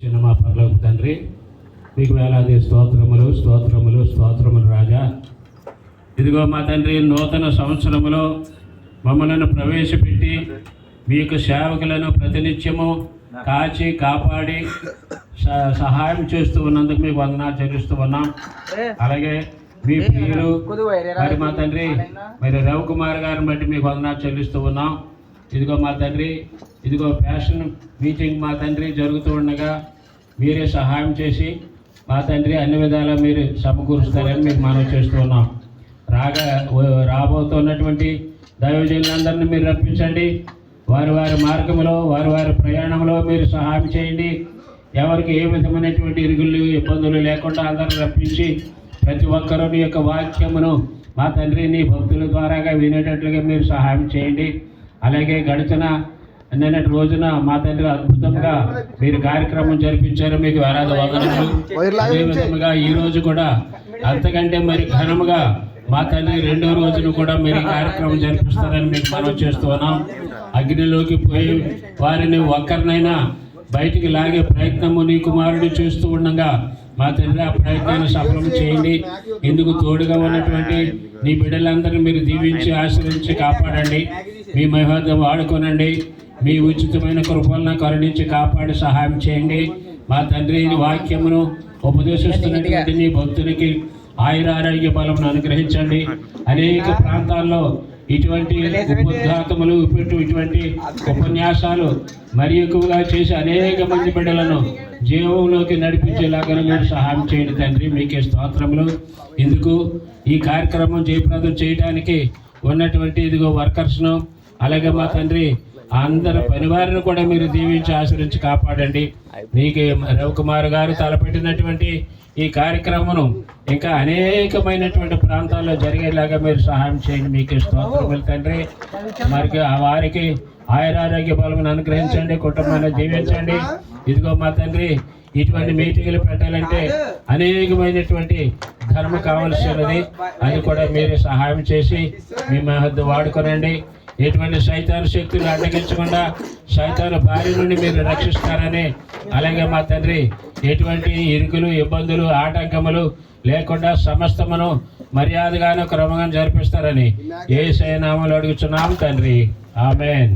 చిన్న మా పరలోక తండ్రి, మీకు వేలాది స్తోత్రములు స్తోత్రములు స్తోత్రములు రాజా. ఇదిగో మా తండ్రి, నూతన సంవత్సరములో మమ్మలను ప్రవేశపెట్టి మీకు సేవకులను ప్రతినిత్యము కాచి కాపాడి సహాయం చేస్తూ ఉన్నందుకు మీకు వందనాలు చెల్లిస్తూ ఉన్నాం. అలాగే మీ ప్రియులు మరి మా తండ్రి మరి రవికుమార్ గారిని బట్టి మీకు వందనాలు చెల్లిస్తూ ఉన్నాం. ఇదిగో మా తండ్రి, ఇదిగో ప్యాషన్ మీటింగ్ మా తండ్రి జరుగుతూ ఉండగా మీరే సహాయం చేసి మా తండ్రి అన్ని విధాలా మీరు సమకూరుస్తారని మీకు మనవి చేస్తూ ఉన్నాం. రాబోతున్నటువంటి దైవజనులందరినీ మీరు రప్పించండి. వారి వారి మార్గంలో వారి వారి ప్రయాణంలో మీరు సహాయం చేయండి. ఎవరికి ఏ విధమైనటువంటి ఇరుగులు ఇబ్బందులు లేకుండా అందరిని రప్పించి ప్రతి ఒక్కరూ నీ యొక్క వాక్యమును మా తండ్రి నీ భక్తుల ద్వారాగా వినేటట్లుగా మీరు సహాయం చేయండి. అలాగే గడిచిన నిన్నటి రోజున మా తండ్రి అద్భుతంగా మీరు కార్యక్రమం జరిపించారు, మీకు వేలాది వందనములు. అదే విధముగా ఈ రోజు కూడా అంతకంటే మరి ఘనముగా మా తండ్రి రెండో రోజును కూడా మీరు కార్యక్రమం జరిపిస్తారని మీకు మనవి చేస్తూ ఉన్నాం. అగ్నిలోకి పోయి వారిని ఒక్కరినైనా బయటికి లాగే ప్రయత్నము నీ కుమారుడు చేస్తూ ఉండగా మా తండ్రి ఆ ప్రయత్నాన్ని సఫలం చేయండి. ఇందుకు తోడుగా ఉన్నటువంటి నీ బిడ్డలందరినీ మీరు దీవించి ఆశ్రయించి కాపాడండి. మీ మహిమ వాడుకోనండి. మీ ఉచితమైన కృపలను కరుణించి కాపాడి సహాయం చేయండి. మా తండ్రి వాక్యమును ఉపదేశిస్తున్నటువంటి నీ భక్తునికి ఆయురారోగ్య బలమును అనుగ్రహించండి. అనేక ప్రాంతాల్లో ఇటువంటి ఉపోద్ఘాతములు ఇటువంటి ఉపన్యాసాలు మరి ఎక్కువగా చేసి అనేక మంది బిడ్డలను జీవంలోకి నడిపించేలాగా మీరు సహాయం చేయండి తండ్రి. మీకే స్తోత్రములు. ఇందుకు ఈ కార్యక్రమం జయప్రదం చేయడానికి ఉన్నటువంటి ఇదిగో వర్కర్స్ను అలాగే మా తండ్రి అందరి పనివారిని కూడా మీరు దీవించి ఆశ్రయించి కాపాడండి. మీకు రవికుమార్ గారు తలపెట్టినటువంటి ఈ కార్యక్రమం ఇంకా అనేకమైనటువంటి ప్రాంతాల్లో జరిగేలాగా మీరు సహాయం చేయండి. మీకు స్తోత్రములు తండ్రి. మరి వారికి ఆయురారోగ్య బలమును అనుగ్రహించండి, కుటుంబాన్ని దీవించండి. ఇదిగో మా తండ్రి, ఇటువంటి మీటింగ్లు పెట్టాలంటే అనేకమైనటువంటి ధర్మ కావలసినది, అది కూడా మీరే సహాయం చేసి మీ మధ్య వాడుకోనండి. ఎటువంటి సైతాను శక్తులు అడ్డగించకుండా సైతాను బారి నుండి మీరు రక్షిస్తారని, అలాగే మా తండ్రి ఎటువంటి ఇరుకులు ఇబ్బందులు ఆటంకములు లేకుండా సమస్తమును మర్యాదగాను క్రమంగా జరిపిస్తారని యేసయ్య నామములో అడుగుచున్నాము తండ్రి. ఆమేన్.